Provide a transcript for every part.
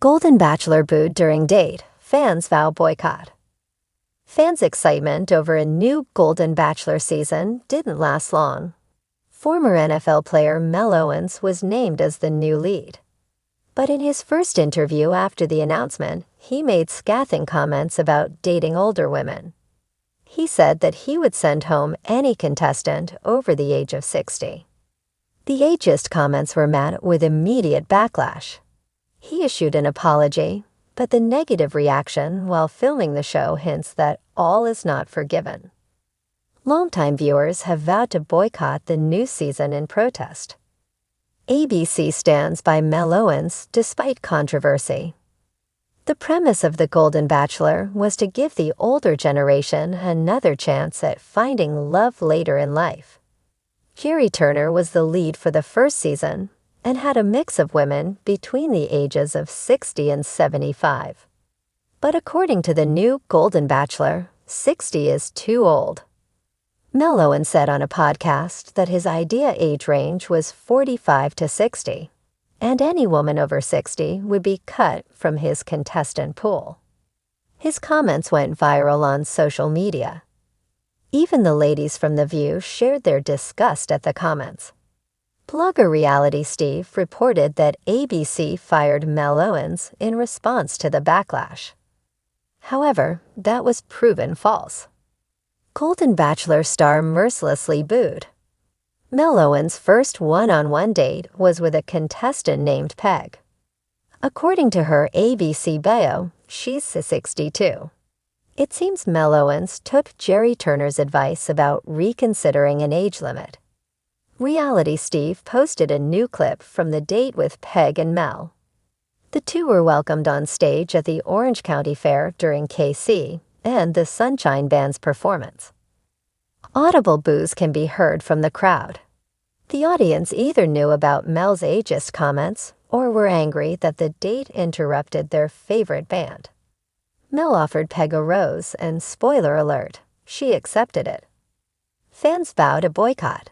Golden Bachelor booed during date. Fans vow boycott. Fans' excitement over a new Golden Bachelor season didn't last long. Former NFL player Mel Owens was named as the new lead. But in his first interview after the announcement, he made scathing comments about dating older women. He said that he would send home any contestant over the age of 60. The ageist comments were met with immediate backlash. He issued an apology, but the negative reaction while filming the show hints that all is not forgiven. Longtime viewers have vowed to boycott the new season in protest. ABC stands by Mel Owens despite controversy. The premise of The Golden Bachelor was to give the older generation another chance at finding love later in life. Jerry Turner was the lead for the first season and had a mix of women between the ages of 60 and 75. But according to the new Golden Bachelor, 60 is too old. Mel Owens said on a podcast that his idea age range was 45 to 60, and any woman over 60 would be cut from his contestant pool. His comments went viral on social media. Even the ladies from The View shared their disgust at the comments. Blogger Reality Steve reported that ABC fired Mel Owens in response to the backlash. However, that was proven false. Golden Bachelor star mercilessly booed. Mel Owens' first one-on-one date was with a contestant named Peg. According to her ABC bio, she's 62. It seems Mel Owens took Jerry Turner's advice about reconsidering an age limit. Reality Steve posted a new clip from the date with Peg and Mel. The two were welcomed on stage at the Orange County Fair during KC and the Sunshine Band's performance. Audible boos can be heard from the crowd. The audience either knew about Mel's ageist comments or were angry that the date interrupted their favorite band. Mel offered Peg a rose, and spoiler alert, she accepted it. Fans vowed a boycott.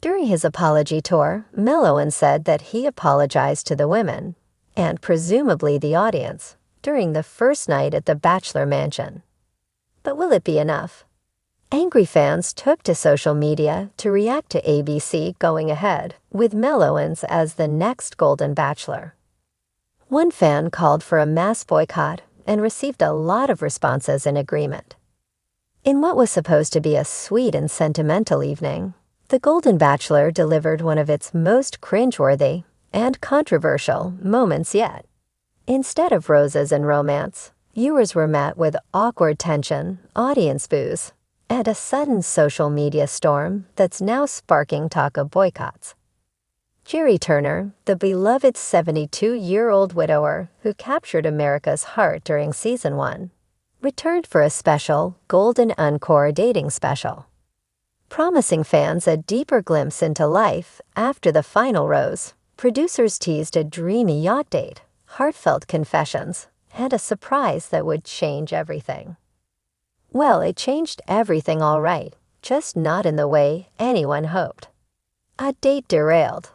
During his apology tour, Mel Owens said that he apologized to the women, and presumably the audience, during the first night at the Bachelor Mansion. But will it be enough? Angry fans took to social media to react to ABC going ahead with Mel Owens as the next Golden Bachelor. One fan called for a mass boycott and received a lot of responses in agreement. In what was supposed to be a sweet and sentimental evening, The Golden Bachelor delivered one of its most cringeworthy and controversial moments yet. Instead of roses and romance, viewers were met with awkward tension, audience boos, and a sudden social media storm that's now sparking talk of boycotts. Jerry Turner, the beloved 72-year-old widower who captured America's heart during Season 1, returned for a special Golden Encore dating special. Promising fans a deeper glimpse into life after the final rose, producers teased a dreamy yacht date, heartfelt confessions, and a surprise that would change everything. Well, it changed everything all right, just not in the way anyone hoped. A date derailed.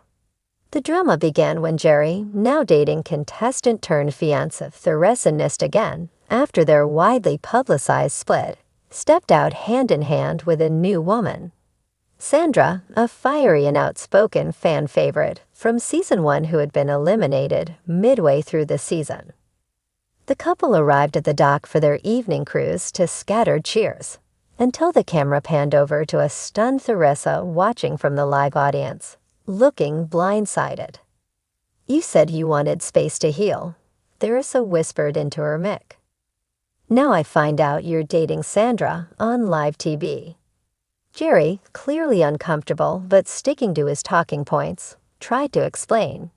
The drama began when Jerry, now dating contestant-turned-fiancé Theresa Nist again, after their widely publicized split, stepped out hand-in-hand with a new woman. Sandra, a fiery and outspoken fan favorite from Season 1 who had been eliminated midway through the season. The couple arrived at the dock for their evening cruise to scattered cheers, until the camera panned over to a stunned Theresa watching from the live audience, looking blindsided. "You said you wanted space to heal," Theresa whispered into her mic. "Now I find out you're dating Sandra on live TV." Jerry, clearly uncomfortable but sticking to his talking points, tried to explain.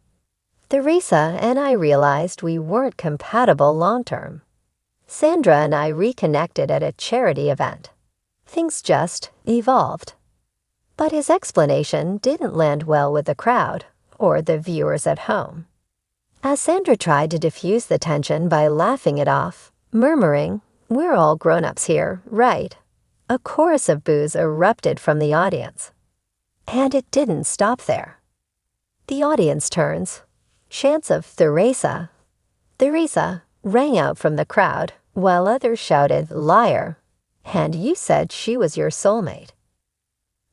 "Theresa and I realized we weren't compatible long-term. Sandra and I reconnected at a charity event. Things just evolved." But his explanation didn't land well with the crowd or the viewers at home. As Sandra tried to diffuse the tension by laughing it off, murmuring, "We're all grown-ups here, right?" a chorus of boos erupted from the audience. And it didn't stop there. The audience turns, chants of "Theresa," Theresa rang out from the crowd, while others shouted, "Liar!" And you said she was your soulmate.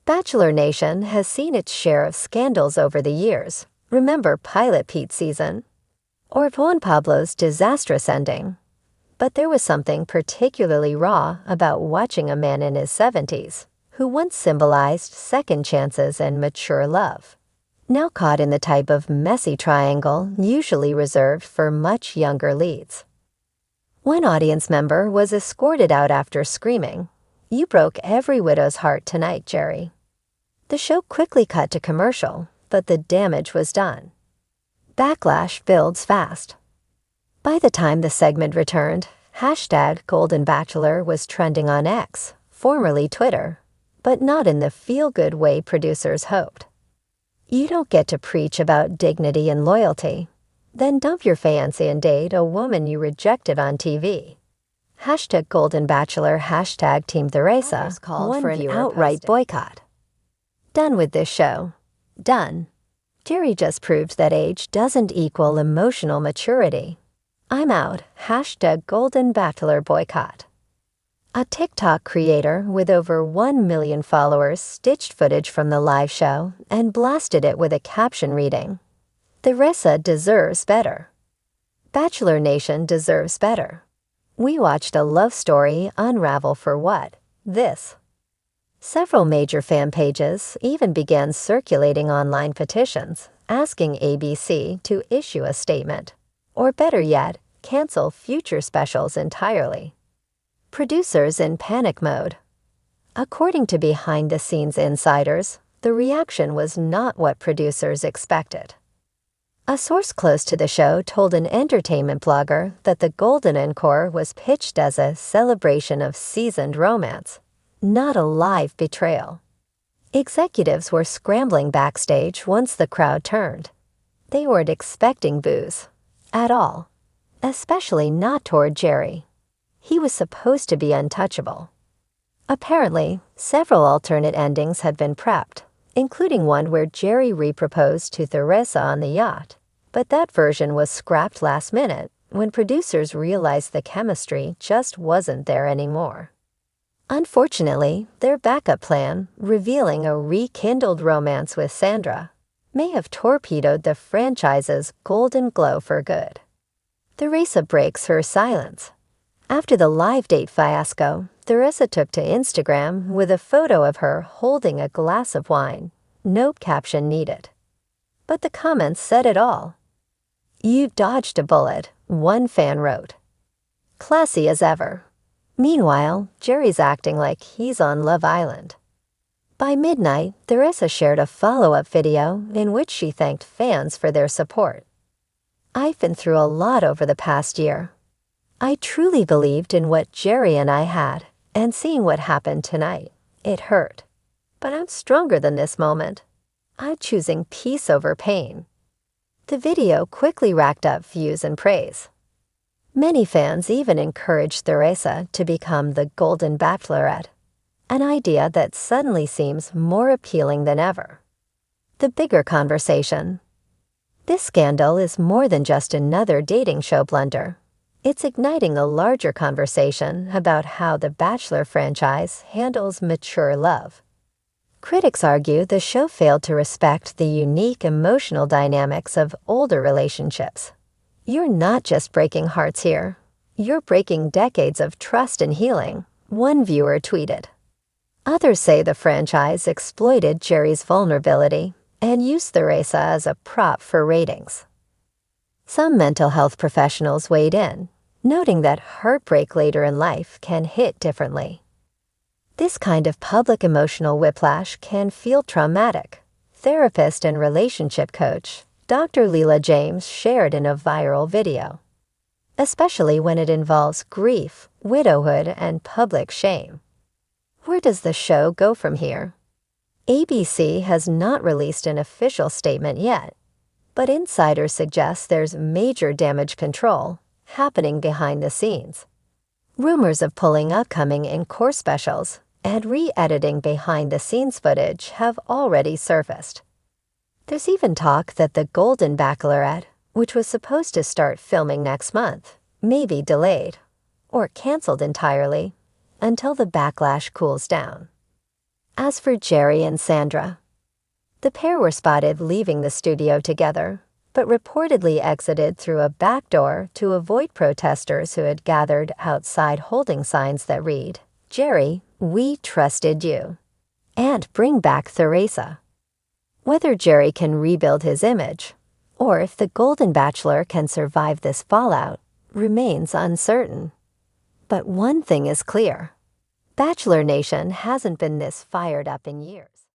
Bachelor Nation has seen its share of scandals over the years. Remember Pilot Pete season? Or Juan Pablo's disastrous ending? But there was something particularly raw about watching a man in his 70s, who once symbolized second chances and mature love, now caught in the type of messy triangle usually reserved for much younger leads. One audience member was escorted out after screaming, "You broke every widow's heart tonight, Jerry." The show quickly cut to commercial, but the damage was done. Backlash builds fast. By the time the segment returned, #GoldenBachelor was trending on X, formerly Twitter, but not in the feel-good way producers hoped. You don't get to preach about dignity and loyalty, then dump your fancy and date a woman you rejected on TV. #GoldenBachelor, #Team Theresa called for an outright boycott. Done with this show. Done. Jerry just proved that age doesn't equal emotional maturity. I'm out. #GoldenBachelor boycott. A TikTok creator with over 1 million followers stitched footage from the live show and blasted it with a caption reading, "Theresa deserves better." Bachelor Nation deserves better. We watched a love story unravel for what? This. Several major fan pages even began circulating online petitions asking ABC to issue a statement, or better yet, cancel future specials entirely. Producers in panic mode. According to behind-the-scenes insiders, the reaction was not what producers expected. A source close to the show told an entertainment blogger that the Golden Encore was pitched as a celebration of seasoned romance, not a live betrayal. Executives were scrambling backstage once the crowd turned. They weren't expecting booze at all, especially not toward Jerry. He was supposed to be untouchable. Apparently, several alternate endings had been prepped, including one where Jerry re-proposed to Theresa on the yacht, but that version was scrapped last minute when producers realized the chemistry just wasn't there anymore. Unfortunately, their backup plan, revealing a rekindled romance with Sandra, may have torpedoed the franchise's golden glow for good. Theresa breaks her silence. After the live date fiasco, Theresa took to Instagram with a photo of her holding a glass of wine. No caption needed. But the comments said it all. "You've dodged a bullet," one fan wrote. Classy as ever. Meanwhile, Jerry's acting like he's on Love Island. By midnight, Theresa shared a follow-up video in which she thanked fans for their support. "I've been through a lot over the past year. I truly believed in what Jerry and I had, and seeing what happened tonight, it hurt. But I'm stronger than this moment. I'm choosing peace over pain." The video quickly racked up views and praise. Many fans even encouraged Theresa to become the Golden Bachelorette, an idea that suddenly seems more appealing than ever. The bigger conversation. This scandal is more than just another dating show blunder. It's igniting a larger conversation about how the Bachelor franchise handles mature love. Critics argue the show failed to respect the unique emotional dynamics of older relationships. "You're not just breaking hearts here. You're breaking decades of trust and healing," one viewer tweeted. Others say the franchise exploited Jerry's vulnerability and used Theresa as a prop for ratings. Some mental health professionals weighed in, noting that heartbreak later in life can hit differently. This kind of public emotional whiplash can feel traumatic. Therapist and relationship coach Dr. Leela James shared in a viral video, especially when it involves grief, widowhood, and public shame. Where does the show go from here? ABC has not released an official statement yet, but insiders suggest there's major damage control happening behind the scenes. Rumors of pulling upcoming encore specials and re-editing behind-the-scenes footage have already surfaced. There's even talk that the Golden Bachelorette which was supposed to start filming next month, may be delayed or canceled entirely until the backlash cools down. As for Jerry and Sandra, the pair were spotted leaving the studio together, but reportedly exited through a back door to avoid protesters who had gathered outside holding signs that read, "Jerry, we trusted you," and "Bring back Theresa." Whether Jerry can rebuild his image, or if the Golden Bachelor can survive this fallout, remains uncertain. But one thing is clear: Bachelor Nation hasn't been this fired up in years.